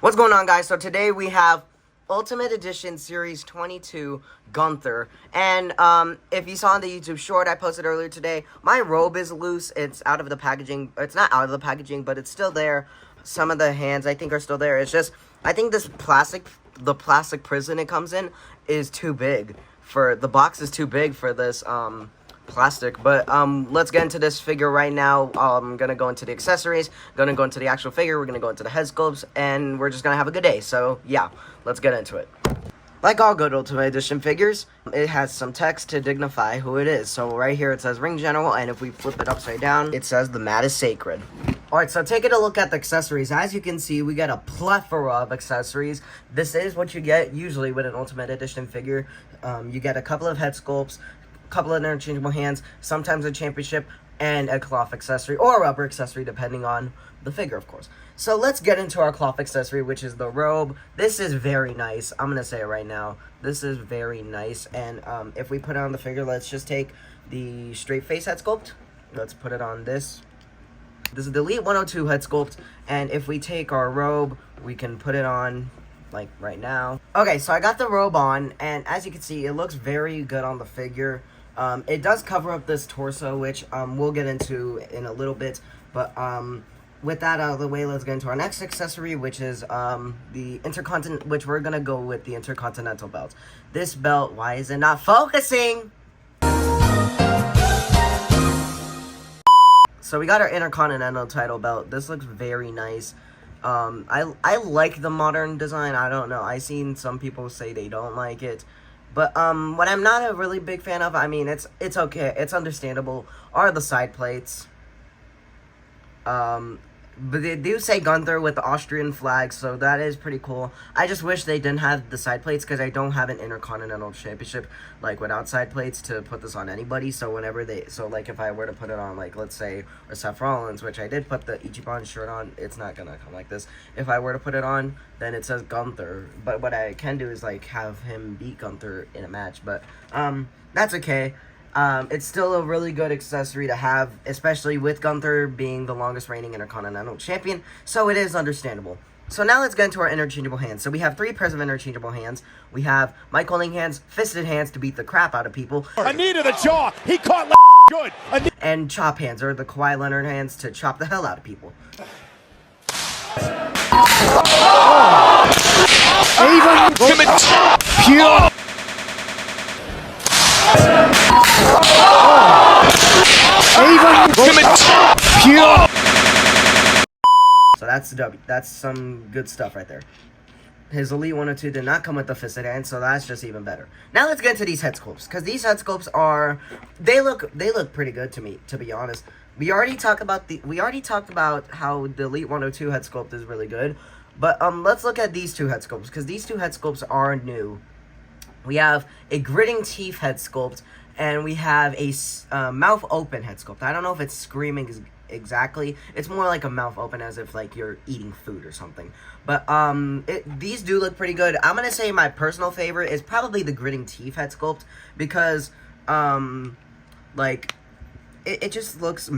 What's going on, guys? So today we have Ultimate Edition Series 22 Gunther. And if you saw in the YouTube short I posted earlier today, my robe is loose. It's out of the packaging. It's not out of the packaging, but it's still there. Some of the hands I think are still there. It's just, I think the plastic prison it comes in is too big. The box is too big for this plastic. But let's get into this figure right now. I'm gonna go into the accessories, gonna go into the actual figure, we're gonna go into the head sculpts, and we're just gonna have a good day. So yeah, let's get into it. Like all good Ultimate Edition figures, it has some text to dignify who it is. So right here it says Ring General, and if we flip it upside down, it says the mat is sacred. Alright, so taking a look at the accessories, as you can see, we got a plethora of accessories. This is what you get usually with an Ultimate Edition figure. You get a couple of head sculpts, couple of interchangeable hands, sometimes a championship, and a cloth accessory, or a rubber accessory, depending on the figure, of course. So let's get into our cloth accessory, which is the robe. This is very nice. I'm gonna say it right now. This is very nice, and if we put it on the figure, let's just take the straight face head sculpt. Let's put it on this. This is the Elite 102 head sculpt, and if we take our robe, we can put it on like right now. Okay, so I got the robe on, and as you can see, it looks very good on the figure. It does cover up this torso, which we'll get into in a little bit. But with that out of the way, let's get into our next accessory, which is the Intercontinental, which we're gonna go with the Intercontinental belt. This belt, why is it not focusing? So we got our Intercontinental title belt. This looks very nice. I like the modern design. I don't know. I've seen some people say they don't like it. But what I'm not a really big fan of, I mean, it's okay, it's understandable, are the side plates. But they do say Gunther with the Austrian flag, so that is pretty cool. I just wish they didn't have the side plates, because I don't have an Intercontinental Championship, like, without side plates to put this on anybody. So whenever like, if I were to put it on, like, let's say, or Seth Rollins, which I did put the Ichiban shirt on, it's not gonna come like this. If I were to put it on, then it says Gunther. But what I can do is, like, have him beat Gunther in a match. But, that's okay. It's still a really good accessory to have, especially with Gunther being the longest reigning Intercontinental Champion, so it is understandable. So now let's get into our interchangeable hands. So we have 3 pairs of interchangeable hands. We have mic holding hands, fisted hands to beat the crap out of people. A knee to the jaw. He caught good. And chop hands, or the Kawhi Leonard hands to chop the hell out of people. Pure. So that's the W. That's some good stuff right there. His Elite 102 did not come with the fisted hand, so that's just even better. Now let's get into these head sculpts, because these head sculpts are, they look pretty good to me, to be honest. We already talked about how the Elite 102 head sculpt is really good, but let's look at these 2 head sculpts, because these 2 head sculpts are new. We have a gritting teeth head sculpt, and we have a mouth open head sculpt. I don't know if it's screaming exactly. It's more like a mouth open, as if like you're eating food or something. But these do look pretty good. I'm gonna say my personal favorite is probably the gritting teeth head sculpt, because like it just looks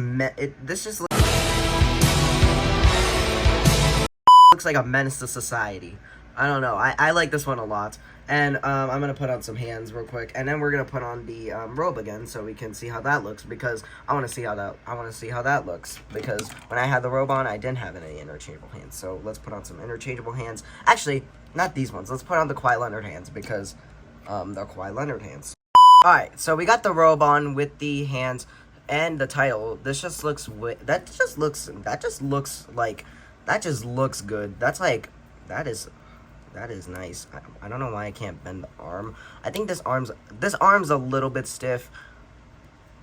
looks like a menace to society. I don't know. I like this one a lot. And I'm going to put on some hands real quick. And then we're going to put on the robe again, so we can see how that looks. Because I want to see how that looks. Because when I had the robe on, I didn't have any interchangeable hands. So let's put on some interchangeable hands. Actually, not these ones. Let's put on the Kawhi Leonard hands, because they're Kawhi Leonard hands. Alright, so we got the robe on with the hands and the title. This just looks... That just looks good. That's like... That is nice. I don't know why I can't bend the arm. I think this arm's a little bit stiff.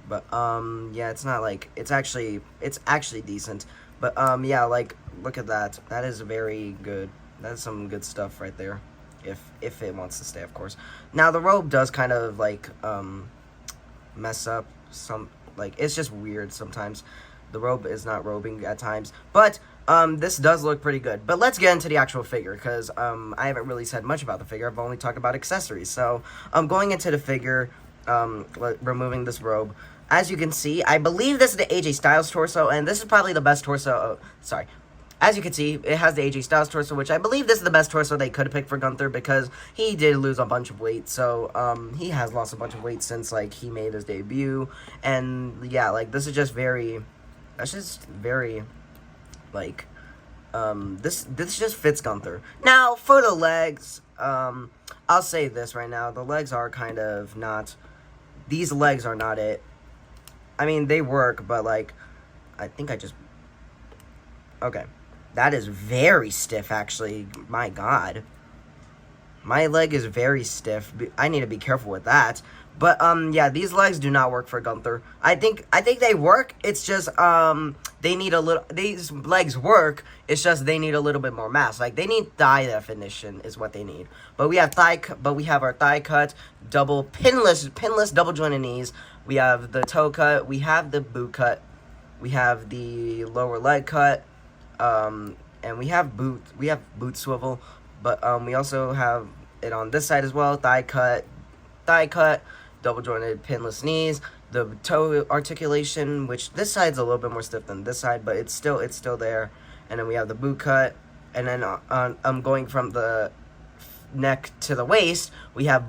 But yeah, it's not like it's actually decent. But yeah, like look at that. That is very good. That's some good stuff right there. If it wants to stay, of course. Now the robe does kind of like mess up some, like it's just weird sometimes. The robe is not robing at times, but this does look pretty good. But let's get into the actual figure, because I haven't really said much about the figure. I've only talked about accessories. So going into the figure, removing this robe, as you can see, I believe this is the AJ Styles torso, and this is probably the best torso. Sorry, As you can see, it has the AJ Styles torso, which I believe this is the best torso they could have picked for Gunther because he did lose a bunch of weight. So, he has lost a bunch of weight since, like, he made his debut. And, yeah, like, this is just very, that's just very, like, this just fits Gunther. Now, for the legs, I'll say this right now. The legs are kind of not, these legs are not it. I mean, they work, but, like, I think I just, okay. That is very stiff, actually. My God. My leg is very stiff. I need to be careful with that. But, yeah, these legs do not work for Gunther. I think they work. It's just, they need a little, these legs work. It's just they need a little bit more mass. Like, they need thigh definition is what they need. But we have our thigh cut, pinless double jointed knees. We have the toe cut. We have the boot cut. We have the lower leg cut. And we have boot swivel. But, we also have it on this side as well. Thigh cut, double jointed pinless knees, the toe articulation, which this side's a little bit more stiff than this side, but it's still there. And then we have the boot cut, and then going from the neck to the waist, we have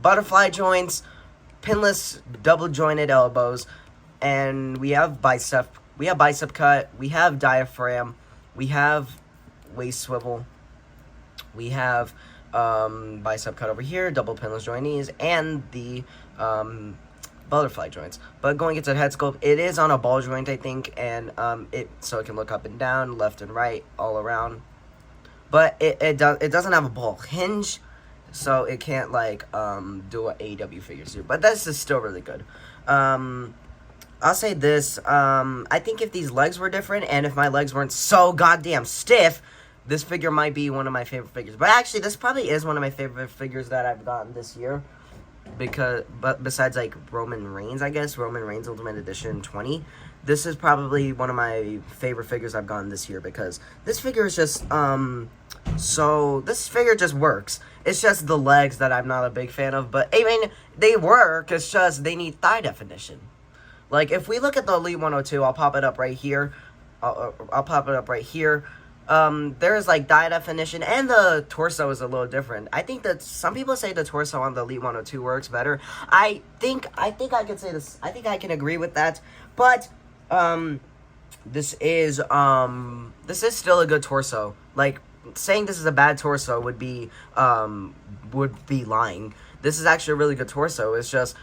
butterfly joints, pinless double jointed elbows, and we have bicep cut, we have diaphragm, we have waist swivel, we have bicep cut over here, double pinless joint knees, and the butterfly joints. But going into the head sculpt, it is on a ball joint, I think, and so it can look up and down, left and right, all around. But it doesn't have a ball hinge, so it can't like do an AEW figure suit. But this is still really good. I'll say this, I think if these legs were different and if my legs weren't so goddamn stiff, this figure might be one of my favorite figures. But actually, this probably is one of my favorite figures that I've gotten this year. But besides, like, Roman Reigns, I guess, Roman Reigns Ultimate Edition 20, this is probably one of my favorite figures I've gotten this year. Because this figure is just, this figure just works. It's just the legs that I'm not a big fan of. But, I mean, they work. It's just they need thigh definition. Like, if we look at the Elite 102, I'll pop it up right here. I'll pop it up right here. There's like thigh definition, and the torso is a little different. I think that some people say the torso on the Elite 102 works better. I think I can say this. I think I can agree with that. But this is still a good torso. Like, saying this is a bad torso would be lying. This is actually a really good torso. It's just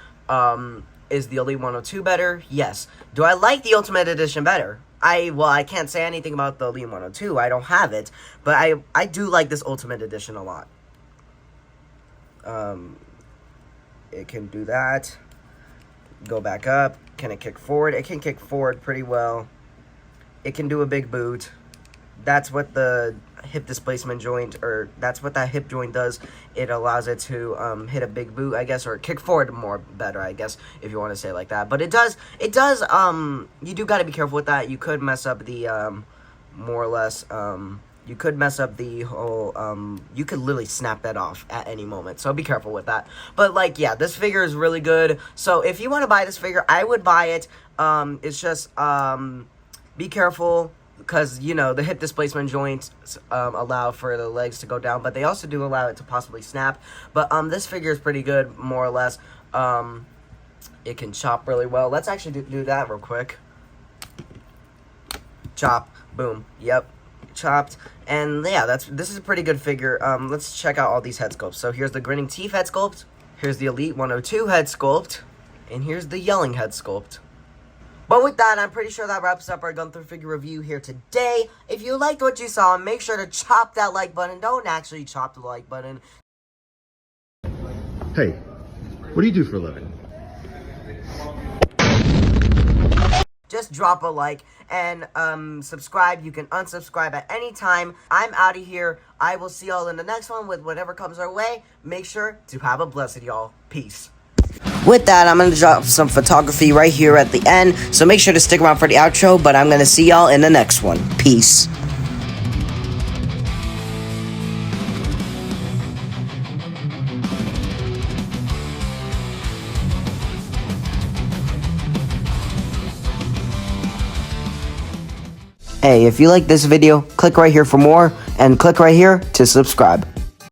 is the Elite 102 better? Yes. Do I like the Ultimate Edition better? I can't say anything about the Elite 102. I don't have it. But I do like this Ultimate Edition a lot. It can do that. Go back up. Can it kick forward? It can kick forward pretty well. It can do a big boot. That's what the hip displacement joint, or that's what that hip joint does. It allows it to hit a big boot, I guess, or kick forward more better, I guess, if you want to say it like that. But it does, you do got to be careful with that. You could mess up the, more or less, you could mess up the whole, you could literally snap that off at any moment. So be careful with that. But, like, yeah, this figure is really good. So if you want to buy this figure, I would buy it. It's just, be careful. Because, you know, the hip displacement joints allow for the legs to go down. But they also do allow it to possibly snap. But this figure is pretty good, more or less. It can chop really well. Let's actually do that real quick. Chop. Boom. Yep. Chopped. And, yeah, this is a pretty good figure. Let's check out all these head sculpts. So, here's the Grinning Teeth head sculpt. Here's the Elite 102 head sculpt. And here's the Yelling head sculpt. But with that, I'm pretty sure that wraps up our Gunther figure review here today. If you liked what you saw, make sure to chop that like button. Don't actually chop the like button. Hey, what do you do for a living? Just drop a like and subscribe. You can unsubscribe at any time. I'm out of here. I will see y'all in the next one with whatever comes our way. Make sure to have a blessed y'all. Peace. With that, I'm going to drop some photography right here at the end, so make sure to stick around for the outro, but I'm going to see y'all in the next one. Peace. Hey, if you like this video, click right here for more, and click right here to subscribe.